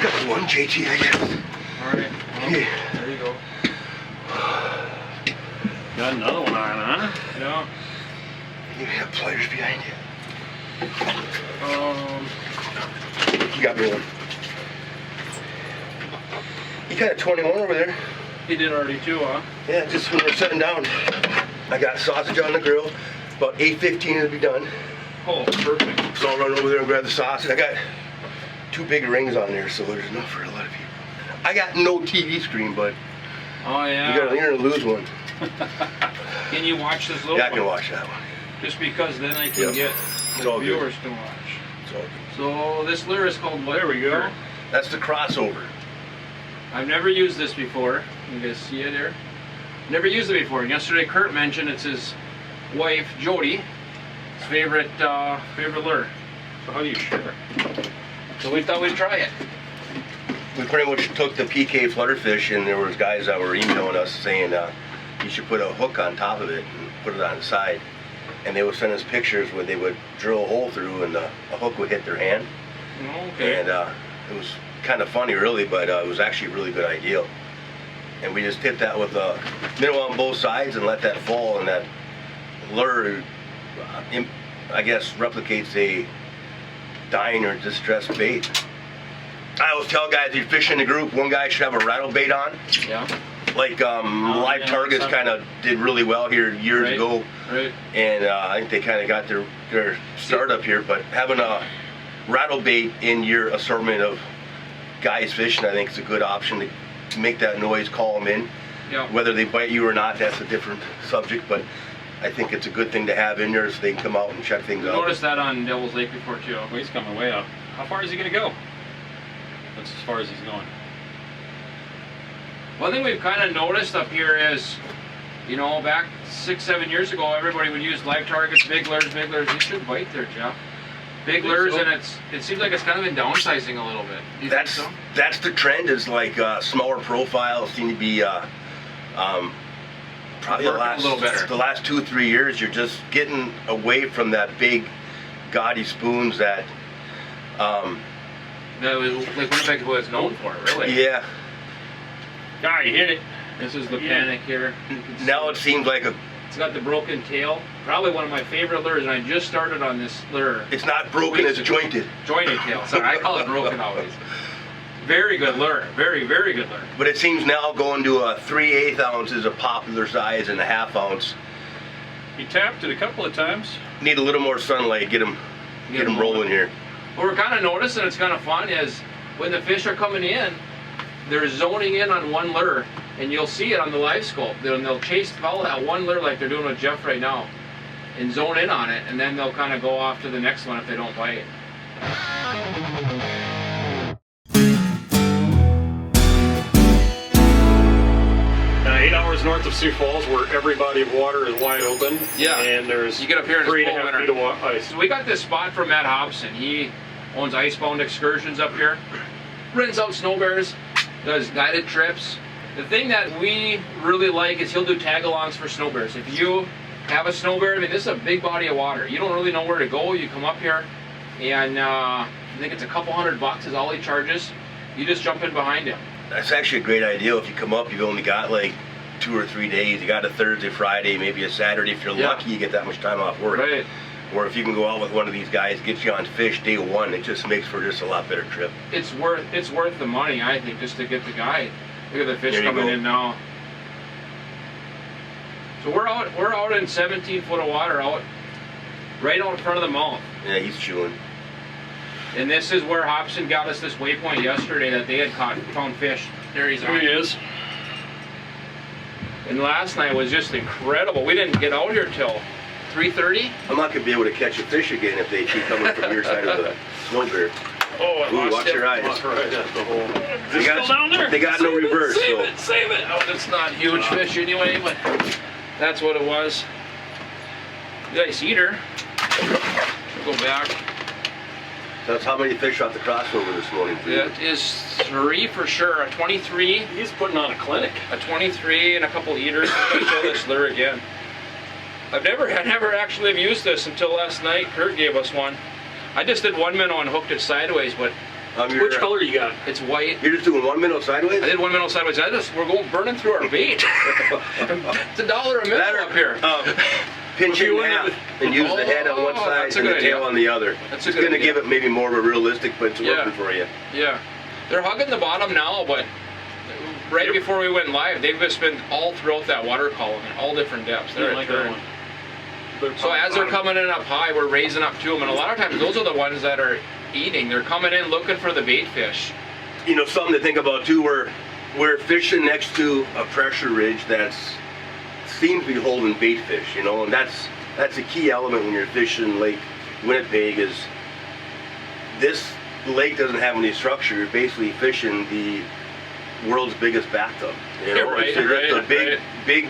got one, JT, I guess. Alright, well, Yeah. there you go. Got another one on, huh? Yeah. You have pliers behind you. Um, You got me one. You got a 21 over there. he did already too, huh? Yeah, just when we're sitting down. I got sausage on the grill. About 8:15 it'll be done. Oh, perfect. So I'll run over there and grab the sausage. I got 2 big rings on there, so there's enough for a lot of people. I got no TV screen, but Oh yeah. you're gonna lose one. Can you watch this little Yeah, I one? can watch that one. Just because then I can get It's all the good. viewers to watch. So So this lure is called what? There we go. that's the crossover. I've never used this before. You guys see it there? Never used it before. And yesterday Kurt mentioned it's his wife, Jody, his favorite lure. So how do you share? So we thought we'd try it. We pretty much took the PK flutterfish, and there was guys that were emailing us saying you should put a hook on top of it and put it on the side. And they would send us pictures where they would drill a hole through and a hook would hit their hand. Okay. And it was kind of funny, really, but it was actually a really good idea. And we just hit that with a minnow on both sides and let that fall, and that lure, I guess, replicates a dying or distressed bait. I always tell guys, if you fish in a group, one guy should have a rattle bait on. Yeah. Like Live yeah, Targets kind of did really well here years ago. Right. And I think they kind of got their start up here, but having a rattle bait in your assortment of guys fishing, I think is a good option to make that noise, call them in. Yeah. Whether they bite you or not, that's a different subject, but I think it's a good thing to have in there so they can come out and check things out. Noticed that on Devil's Lake before too. Well, he's coming way up. How far is he gonna go? That's as far as he's going. One thing we've kind of noticed up here is, you know, back 6-7 years ago, everybody would use Live Targets, big lures. You should bite there, Jeff. Big lures, so. and it seems like it's kind of been downsizing a little bit. Do you think so? That's the trend. Is like smaller profiles seem to be probably Working a little better. the last 2-3 years. You're just getting away from that big, gaudy spoons that. That was like Winnipeg was known for, really. Yeah. Ah, you hit it. This is the Yeah. panic here. Now it seems like It's got the broken tail. Probably one of my favorite lures, and I just started on this lure. it's not broken, it's jointed. Jointed tail. Sorry, I call it broken always. Very good lure. Very, very good lure. But it seems now going to a 3/8 ounce is a popular size, and a 1/2 ounce. He tapped it a couple of times. Need a little more sunlight. Get them rolling here. What we're kind of noticing, it's kind of fun, is when the fish are coming in, they're zoning in on one lure, and you'll see it on the live scope. They'll follow that one lure like they're doing with Jeff right now, and zone in on it, and then they'll kind of go off to the next one if they don't bite. 8 hours north of Sioux Falls, where every body of water is wide open. Yeah. And there's You get up here and it's 3.5 full feet winter. of ice. So we got this spot from Matt Hobson. He owns Icebound Excursions up here. Rents out SnoBears, does guided trips. The thing that we really like is he'll do tag-alongs for SnoBears. If you have a SnoBear, I mean, this is a big body of water. You don't really know where to go. You come up here, and I think it's a couple $100 is all he charges. You just jump in behind him. That's actually a great idea. If you come up, you've only got like 2 or 3 days. You got a Thursday, Friday, maybe a Saturday. If you're lucky, you get that much time off work. Right. Or if you can go out with one of these guys, get you on fish day one, it just makes for just a lot better trip. It's worth the money, I think, just to get the guide. Look at the fish There you coming go. in now. So we're out in 17 foot of water, right out in front of the mouth. Yeah, he's chewing. And this is where Hobson got us this waypoint yesterday that they had found fish. There he's There on. he is. And last night was just incredible. We didn't get out here till 3:30. I'm not gonna be able to catch a fish again if they keep coming from your side of the SnoBear. Oh, I Ooh, lost watch it. your eyes. Lost right at the hole. Is They it got, still down there? they got no reverse. Save So. it, save it. Oh, it's not huge fish anyway, but that's what it was. Nice eater. Go back. That's how many fish off the crossover this morning for you? It is 3 for sure. A 23, He's putting on a clinic. a 23, and a couple eaters. I'm gonna show this lure again. I never actually have used this until last night. Kurt gave us one. I just did one minnow and hooked it sideways, but Which color you got? It's white. You're just doing 1 minnow sideways? I did 1 minnow sideways. We're going burning through our bait. It's $1 a minnow up here. Pinch it in half and use the head on one side and the tail on the other. That's it's going to give it maybe more of a realistic, but it's working for you. Yeah. They're hugging the bottom now, but right before we went live, they've just been all throughout that water column in all different depths. They're like that one. So as they're coming in up high, we're raising up to them, and a lot of times those are the ones that are eating. They're coming in looking for the bait fish. You know, something to think about too, we're fishing next to a pressure ridge that's seems to be holding bait fish, you know, and that's a key element when you're fishing Lake Winnipeg. Is this lake doesn't have any structure. You're basically fishing the world's biggest bathtub. You know, right, it's a big,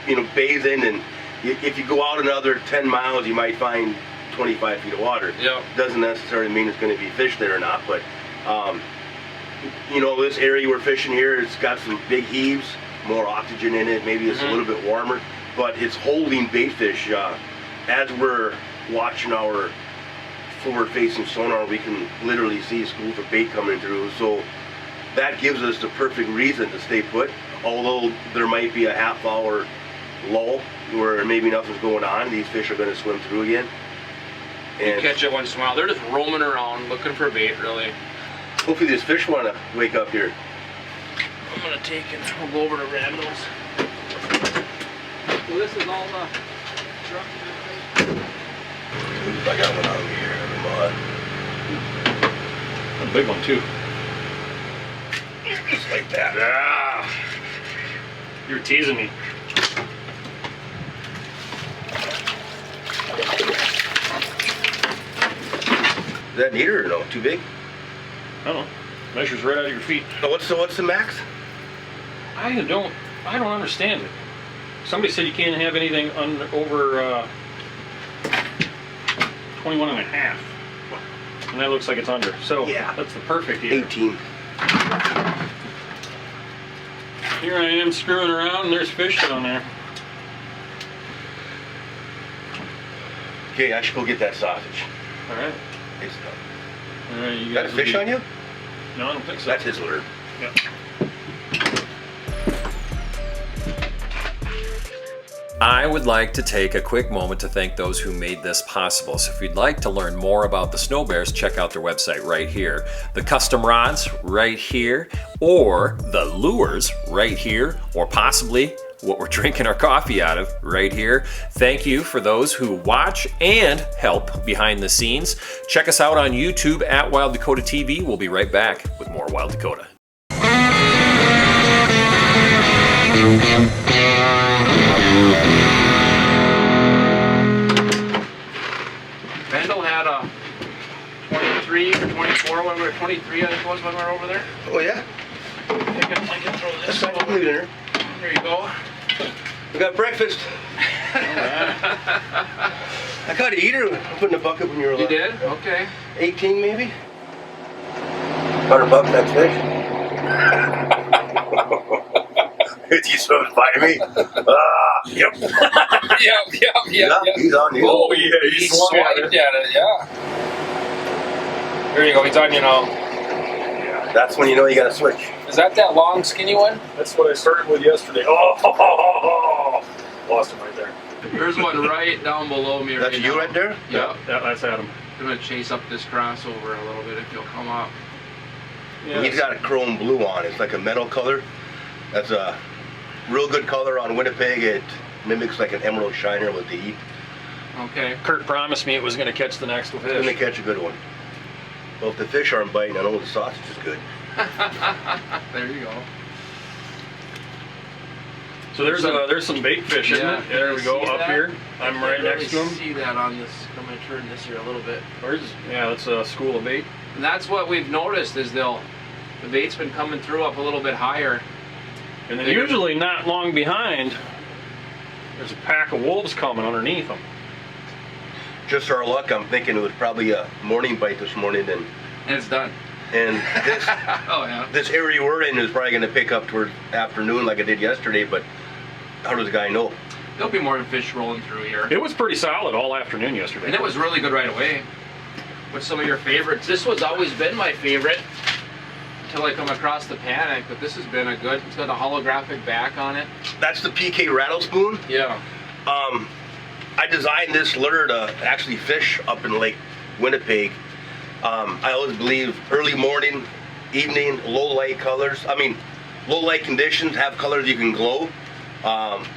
you know, basin, and if you go out another 10 miles, you might find 25 feet of water. Yeah. Doesn't necessarily mean it's going to be fish there or not, but you know, this area we're fishing here, it's got some big heaves, more oxygen in it, maybe it's a little bit warmer, but it's holding bait fish. As we're watching our forward-facing sonar, we can literally see schools of bait coming through, so that gives us the perfect reason to stay put. Although there might be a half-hour lull where maybe nothing's going on, these fish are going to swim through again. And you catch it once in a while. They're just roaming around looking for bait, really. hopefully these fish want to wake up here. I'm going to take and we'll go over to Randall's. So this is all the structure. I got one on here in the mud. A big one too. Just like that. Yeah. You're teasing me. Is that neater or no? Too big? I don't know. Measures right out of your feet. So what's the max? I don't understand it. Somebody said you can't have anything over 21 and a half. And that looks like it's under. So yeah, that's the perfect here. 18. Here I am screwing around and there's fish down there. Okay, I should go get that sausage. Alright. It's done. Alright, you Got guys a fish on you? No, I don't think so. That's his lure. Yep. I would like to take a quick moment to thank those who made this possible. So if you'd like to learn more about the SnoBears, check out their website right here. The custom rods right here, or the lures right here, or possibly what we're drinking our coffee out of right here. Thank you for those who watch and help behind the scenes. Check us out on YouTube at Wild Dakota TV. We'll be right back with more Wild Dakota. Randall had a 23 or 24 when we were 23, I think it was when we were over there. Oh yeah? I can throw this That's over. leave it in there. There you go. We got breakfast. I got to eat her. I put in a bucket when you were You alive. did? Okay. 18 maybe? $100 next fish. He swims by me. Yep. Yeah. He's on you. Oh yeah, He swiped at it, yeah. There you go, he's on you now. That's when you know you got to switch. Is that long skinny one? That's what I started with yesterday. Oh, lost him right there. There's one right down below me That's right you now. right there? Yep. Yeah, that's Adam. I'm gonna chase up this crossover a little bit if you'll come up. Yeah, He's got a chrome blue on. It's like a metal color. That's a real good color on Winnipeg. It mimics like an emerald shiner with the heat. Okay. Kurt promised me it was going to catch the next It's gonna fish. catch a good one. Well, if the fish aren't biting, I know the sausage is good. There you go. So there's some bait fish, isn't it? There we go, See up that? here. I'm right next to him. See that on this? I'm gonna turn this here a little bit. Yeah, that's a school of bait. And that's what we've noticed is the bait's been coming through up a little bit higher. And then usually not long behind, there's a pack of wolves coming underneath them. Just our luck, I'm thinking it was probably a morning bite this morning, And it's done. and this Oh yeah. this area we're in is probably going to pick up toward afternoon like I did yesterday. But how does the guy know? There'll be more fish rolling through here. It was pretty solid all afternoon yesterday. And it was really good right away. What's some of your favorites? This was always been my favorite until I come across the Panic, but this has been a good, it's got a holographic back on it. That's the PK rattle spoon. Yeah. I designed this lure to actually fish up in Lake Winnipeg. I always believe early morning, evening, low light colors. I mean, low light conditions have colors you can glow.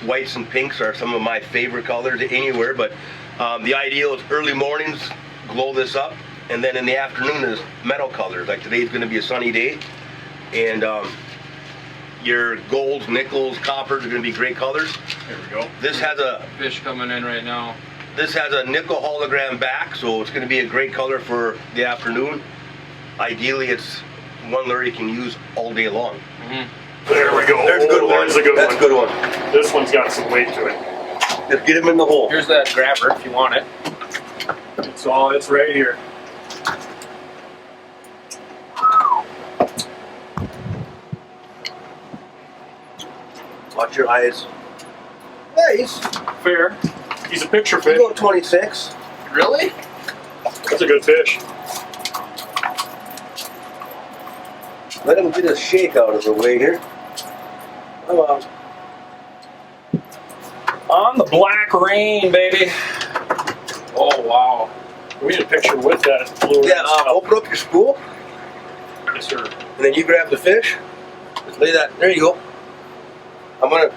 Whites and pinks are some of my favorite colors anywhere, but the ideal is early mornings, glow this up, and then in the afternoon is metal colors. Like today's going to be a sunny day, and your golds, nickels, coppers are going to be great colors. There we go. This has a fish coming in right now. This has a nickel hologram back, so it's going to be a great color for the afternoon. Ideally, it's one lure you can use all day long. There we go. There's a good one. There's a good That's one. a good one. This one's got some weight to it. Just get him in the hole. Here's that grabber if you want it. It's right here. Watch your eyes. Nice. Fair. He's a picture You fish. go 26. Really? That's a good fish. Let him get his shake out of the way here. Come on. On the black rain, baby. Oh, wow. We need a picture with that blue. Yeah, open up your spool, Yes, sir. and then you grab the fish. Just lay that. There you go. I'm gonna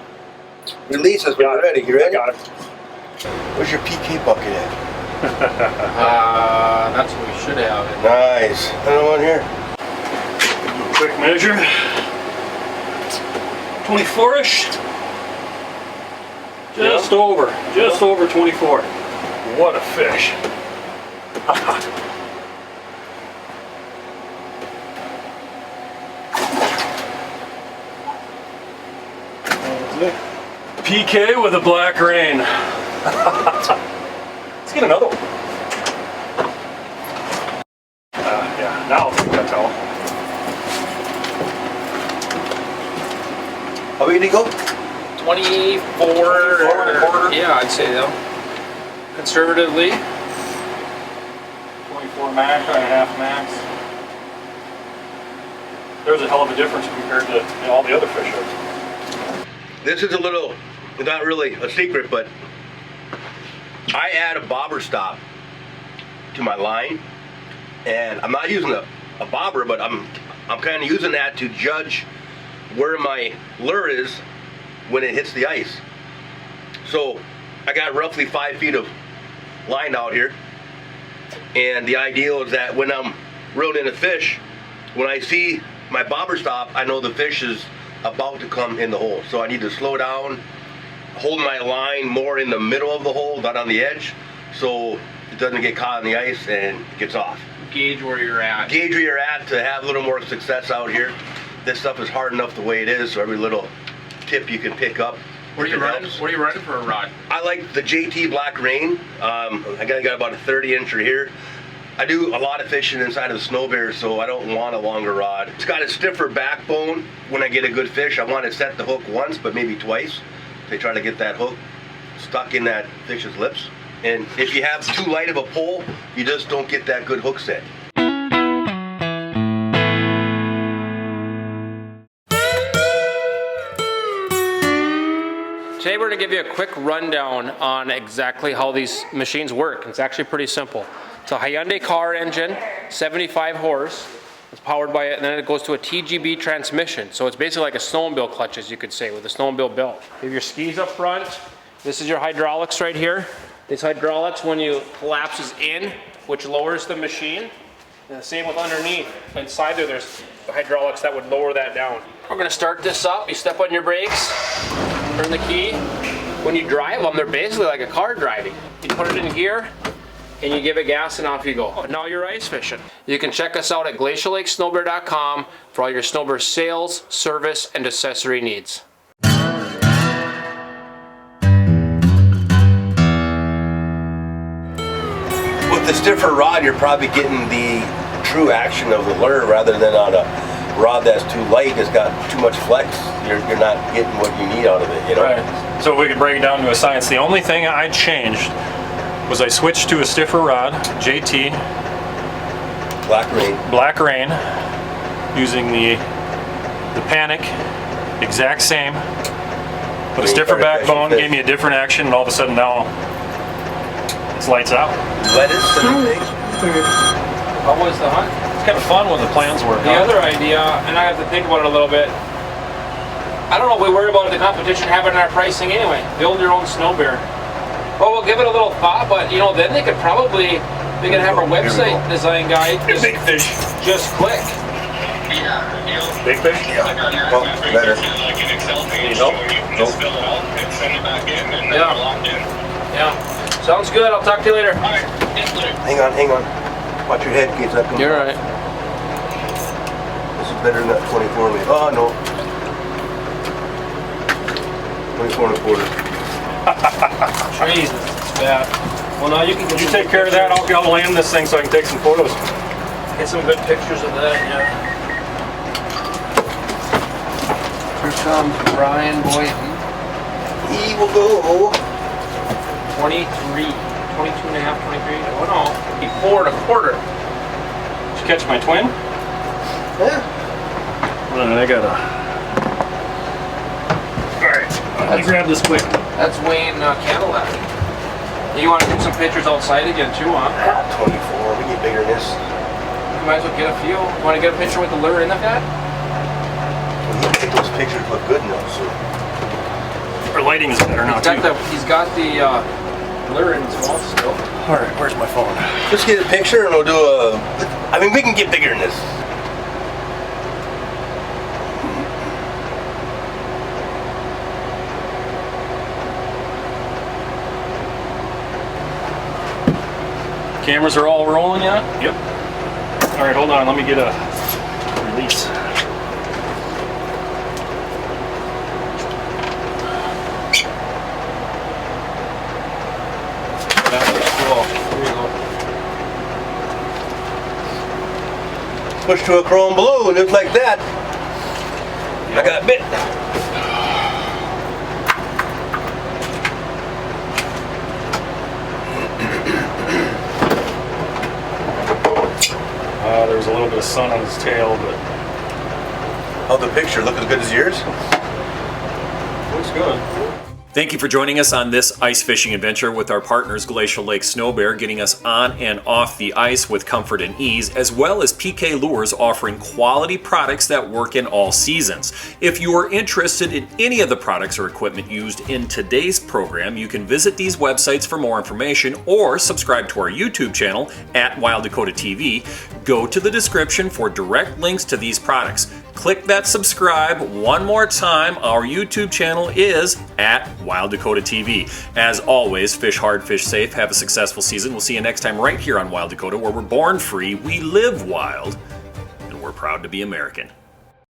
release this when you're ready. You ready? I got it. Where's your PK bucket at? That's what we should have. Nice. Another one here. Quick measure. 24-ish. Just over 24. What a fish. PK with a black rain. Let's get another one. Yeah, now I'll take that towel. How big did he go? 24 and a quarter? Yeah, I'd say so. Conservatively. 24 max, and a half max. There's a hell of a difference compared to all the other fish hooks. This is a little, not really a secret, but I add a bobber stop to my line, and I'm not using a bobber, but I'm kind of using that to judge where my lure is when it hits the ice. So I got roughly 5 feet of line out here, and the ideal is that when I'm reeling in a fish, when I see my bobber stop, I know the fish is about to come in the hole. So I need to slow down, hold my line more in the middle of the hole, not on the edge, so it doesn't get caught in the ice and it gets off. Gauge where you're at. Gauge where you're at to have a little more success out here. This stuff is hard enough the way it is, so every little tip you can pick up. What are you running? What are you running for a rod? I like the JT Black Rain. I got about a 30-incher here. I do a lot of fishing inside of the SnoBear, so I don't want a longer rod. It's got a stiffer backbone. When I get a good fish, I want to set the hook once, but maybe twice. They try to get that hook stuck in that fish's lips. And if you have too light of a pole, you just don't get that good hook set. Today we're going to give you a quick rundown on exactly how these machines work. It's actually pretty simple. It's a Hyundai car engine, 75 horse. It's powered by it, and then it goes to a TGB transmission. So it's basically like a snowmobile clutch, as you could say, with a snowmobile belt. You have your skis up front. This is your hydraulics right here. These hydraulics, when you collapses in, which lowers the machine. And the same with underneath. Inside there's the hydraulics that would lower that down. We're going to start this up. You step on your brakes, turn the key. When you drive them, they're basically like a car driving. You put it in gear, and you give it gas and off you go. Now you're ice fishing. You can check us out at glaciallakesnowbear.com for all your snowbear sales, service, and accessory needs. With the stiffer rod, you're probably getting the true action of the lure rather than on a rod that's too light. It's got too much flex. You're not getting what you need out of it, you know? Right. So if we could break it down to a science, the only thing I changed was I switched to a stiffer rod, JT, Black rain. Black Rain, using the Panic, exact same, but a stiffer backbone, gave me a different action, and all of a sudden now it's lights out. Lettuce and things. What was the hunt? It's kind of fun when the plans work The out. other idea, and I have to think about it a little bit. I don't know if we worry about the competition having our pricing anyway. Build your own SnoBear. Well, we'll give it a little thought, but you know, then they could have our website design guide. Big fish. Just click. Big fish? Well, better. Need help? Just fill it out and send it back in, and then Yeah. we're locked in. Yeah. Sounds good. I'll talk to you later. All right, yes, later. Hang on. Watch your head in case that comes You're off. right. This is better than that 24 lead. Oh, no. 24 and a quarter. Jesus, it's bad. Well, now you can You take care of that. I'll land this thing so I can take some photos. get some good pictures of that. Yeah. Here comes Brian Boyden. He will go. 23, 22 and a half, 23. Oh no, 4 and a quarter. Did you catch my twin? Yeah. I gotta. Alright, let me grab this quick. That's Wayne Cadillac. You want to get some pictures outside again too, huh? 24. We get bigger than this. You might as well get a few. You want to get a picture with the lure in the net? We need to make those pictures look good now, so. Our lighting is better now too. He's got the lure in his mouth still. Alright, where's my phone? Just get a picture and we'll do a. I mean, we can get bigger than this. Cameras are all rolling yet? Yep. Alright, hold on, let me get a release. Cool. Here you go. Push to a chrome blue and just like that. I got bit. There was a little bit of sun on his tail, but How'd the picture look as good as yours? looks good. Thank you for joining us on this ice fishing adventure with our partners Glacial Lake SnoBear, getting us on and off the ice with comfort and ease, as well as PK Lures offering quality products that work in all seasons. If you are interested in any of the products or equipment used in today's program, you can visit these websites for more information or subscribe to our YouTube channel at Wild Dakota TV. Go to the description for direct links to these products. Click that subscribe one more time. Our YouTube channel is at Wild Dakota TV. As always, fish hard, fish safe, have a successful season. We'll see you next time right here on Wild Dakota, where we're born free, we live wild, and we're proud to be American.